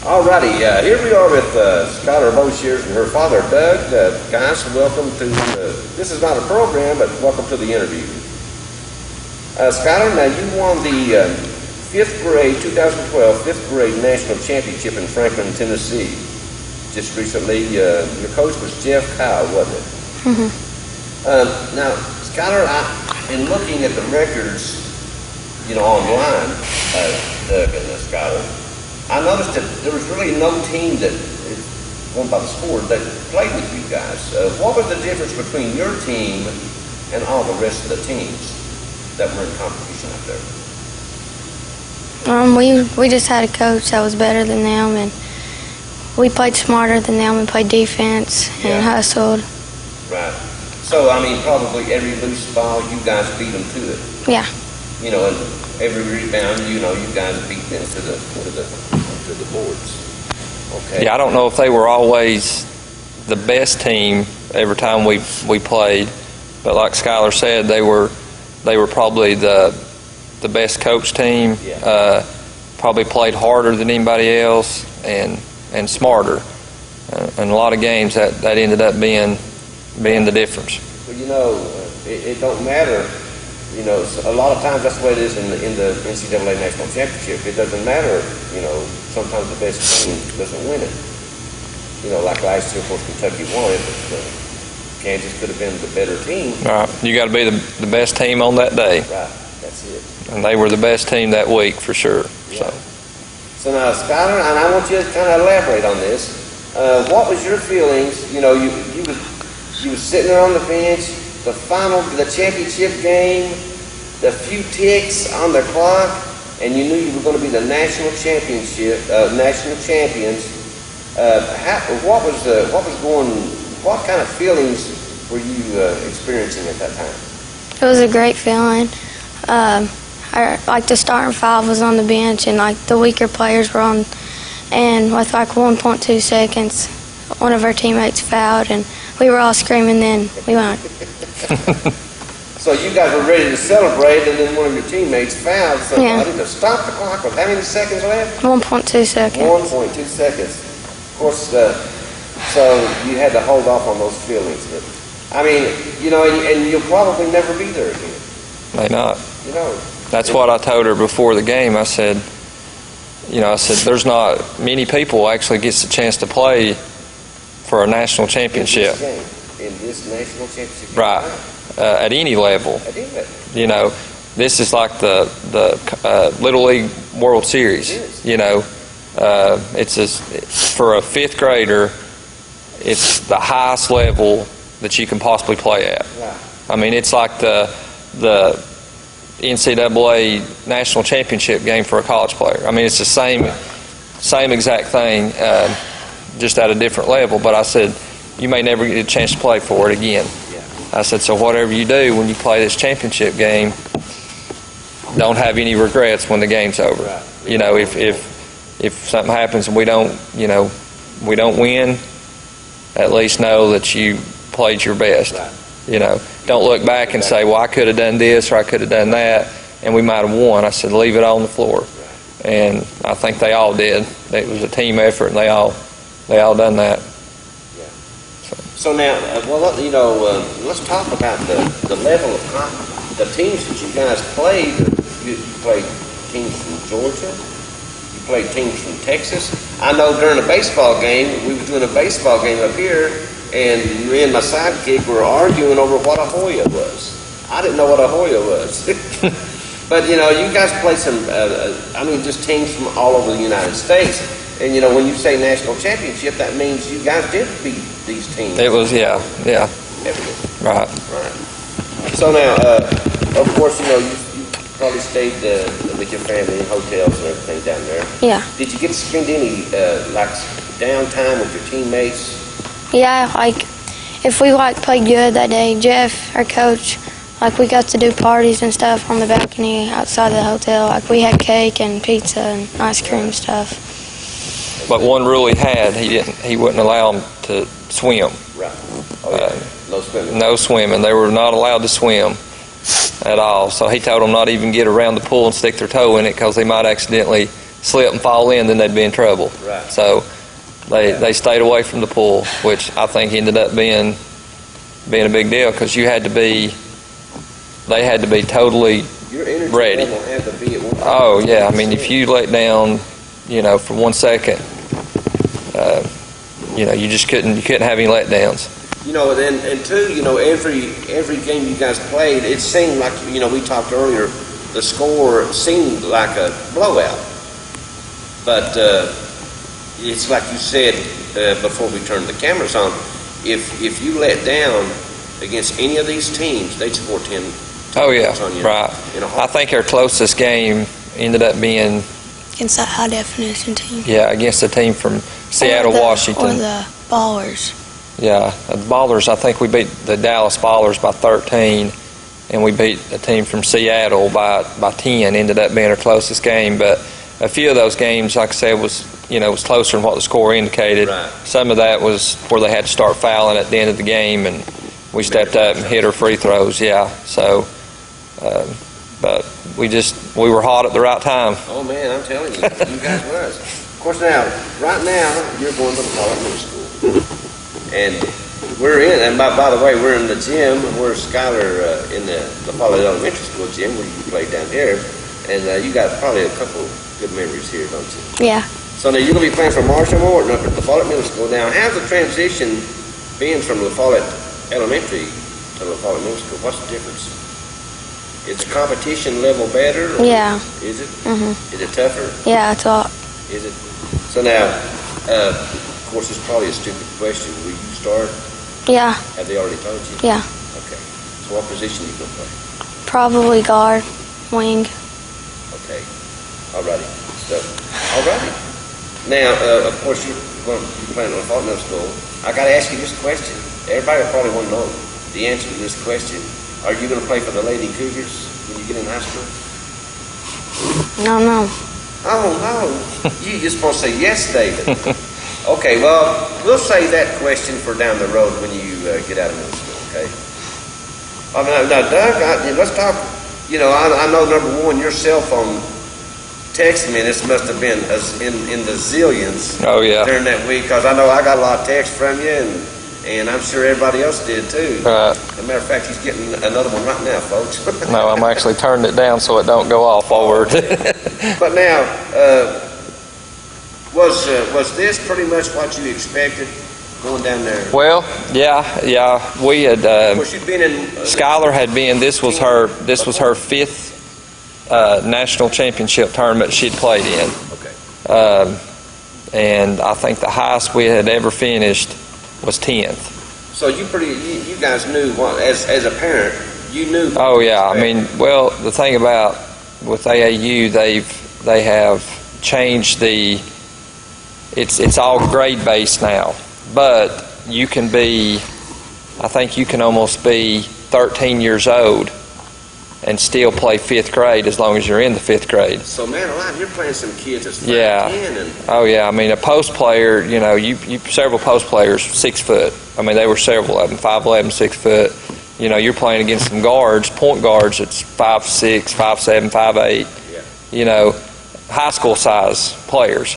Alrighty, here we are with Skylar Boshears and her father, Doug. Guys, welcome to, this is not a program, but welcome to the interview. Skylar, now you won the 5th grade, 2012 5th grade national championship in Franklin, Tennessee. Just recently, your coach was Jeff Kyle, wasn't it? Mm-hmm. Now, Skylar, in looking at the records, online, Doug and Skylar, I noticed that there was really no team that, going by the score, that played with you guys. What was the difference between your team and all the rest of the teams that were in competition out there? We just had a coach that was better than them, and we played smarter than them. We played defense and hustled. Right. So, probably every loose ball, you guys beat them to it. Yeah. And every rebound, you guys beat them to the boards. Okay. Yeah, I don't know if they were always the best team every time we played, but like Skylar said, they were probably the best coach team. Yeah. Probably played harder than anybody else and smarter. And a lot of games that ended up being the difference. Well, it don't matter. A lot of times that's the way it is in the NCAA National Championship. It doesn't matter, sometimes the best team doesn't win it. Like last year, of course, Kentucky won it, but Kansas could have been the better team. Right. You got to be the best team on that day. Right, that's it. And they were the best team that week for sure. Yeah. So now, Skylar, and I want you to kind of elaborate on this. What was your feelings? You was sitting there on the bench, the championship game, the few ticks on the clock, and you knew you were going to be the national champions. What kind of feelings were you experiencing at that time? It was a great feeling. The starting five was on the bench, and the weaker players were on. And with 1.2 seconds, one of our teammates fouled, and we were all screaming. Then we went. So you guys were ready to celebrate, and then one of your teammates fouled somebody to stop the clock with how many seconds left? 1.2 seconds. 1.2 seconds. Of course, so you had to hold off on those feelings. But, and you'll probably never be there again. May not. That's what I told her before the game. I said, there's not many people actually gets the chance to play for a national championship. In this national championship. Right. At any level. At any level. This is like the Little League World Series. It is. For a fifth grader, it's the highest level that you can possibly play at. Right. It's like the NCAA national championship game for a college player. It's the same exact thing, just at a different level. But I said, you may never get a chance to play for it again. Yeah. I said, so whatever you do when you play this championship game, don't have any regrets when the game's over. Right. If something happens and we don't win, at least know that you played your best. Right. Don't look back and say, well, I could have done this or I could have done that, and we might have won. I said, leave it on the floor. Right. And I think they all did. It was a team effort, and they all done that. So now, let's talk about the level of the teams that you guys played. You played teams from Georgia. You played teams from Texas. I know during a baseball game, we were doing a baseball game up here, and me and my sidekick were arguing over what a Hoya was. I didn't know what a Hoya was. But, you guys played some, just teams from all over the United States. And, when you say national championship, that means you guys did beat these teams. It was, yeah. Right. So now, of course, you probably stayed with your family in hotels and everything down there. Yeah. Did you get to spend any, downtime with your teammates? Yeah, if we played good that day, Jeff, our coach, we got to do parties and stuff on the balcony outside the hotel. We had cake and pizza and ice cream stuff. But one rule he had, he wouldn't allow them to swim. Right. Oh, yeah. No swimming. No swimming. They were not allowed to swim at all. So he told them not even get around the pool and stick their toe in it because they might accidentally slip and fall in, then they'd be in trouble. Right. So they stayed away from the pool, which I think ended up being a big deal because they had to be totally Your energy ready. level had to be at 100%. Oh yeah, I mean if you let down, for 1 second, you just couldn't have any letdowns. And two, every game you guys played, it seemed like, we talked earlier, the score seemed like a blowout. But it's like you said before we turned the cameras on, if you let down against any of these teams, they'd score 10 Oh yeah, points on you. right. I think our closest game ended up being Against that high definition team. against a team from Seattle, Washington. Or the Ballers. Yeah, the Ballers, I think we beat the Dallas Ballers by 13, and we beat a team from Seattle by 10, ended up being our closest game. But a few of those games, like I said, was closer than what the score indicated. Right. Some of that was where they had to start fouling at the end of the game, and we stepped up and hit our free throws, so, but we were hot at the right time. Oh, man, I'm telling you, you guys was. Of course, right now, you're going to the Follett Middle School. And we're and by the way, we're in the gym. We're Skylar in the Follett Elementary School gym where you played down here. And you got probably a couple good memories here, don't you? Yeah. So now you're going to be playing for Marshall Morton up at the Follett Middle School. Now, how's the transition being from La Follett Elementary to La Follett Middle School? What's the difference? Is the competition level better? Or Yeah. Is it? Mhm. Is it tougher? Yeah, it's all. Is it? So now, of course, it's probably a stupid question. Will you start? Yeah. Have they already told you? Yeah. Okay. So what position are you going to play? Probably guard, wing. Okay. Alrighty. So, alrighty. Now, of course, you're playing on a Follett Middle School. I got to ask you this question. Everybody will probably want to know the answer to this question. Are you going to play for the Lady Cougars when you get in high school? No. Oh, no. You're supposed to say yes, David. Okay, well, we'll save that question for down the road when you get out of middle school, okay? Now, Doug, let's talk. I know, number one, your cell phone text minutes must have been in the zillions during that week, because I know I got a lot of text from you, and I'm sure everybody else did too. As a matter of fact, he's getting another one right now, folks. No, I'm actually turning it down so it don't go off forward. But now, was this pretty much what you expected going down there? Well, yeah. We had. Of course, you'd been in. Skylar had been. This was her fifth national championship tournament she'd played in. Okay. And I think the highest we had ever finished was 10th. So you guys knew what, as a parent, you knew. Oh yeah, I mean, well, the thing about with AAU, they have changed it's all grade based now, but you can be, I think you can almost be 13 years old and still play fifth grade as long as you're in the fifth grade. So man alive, you're playing some kids that's 5'10". And oh yeah, I mean a post player, you several post players 6 foot. I mean they were several of them, 5'11", 6 foot. You're playing against some guards, point guards that's 5'6", 5'7", 5'8". Yeah. High school size players.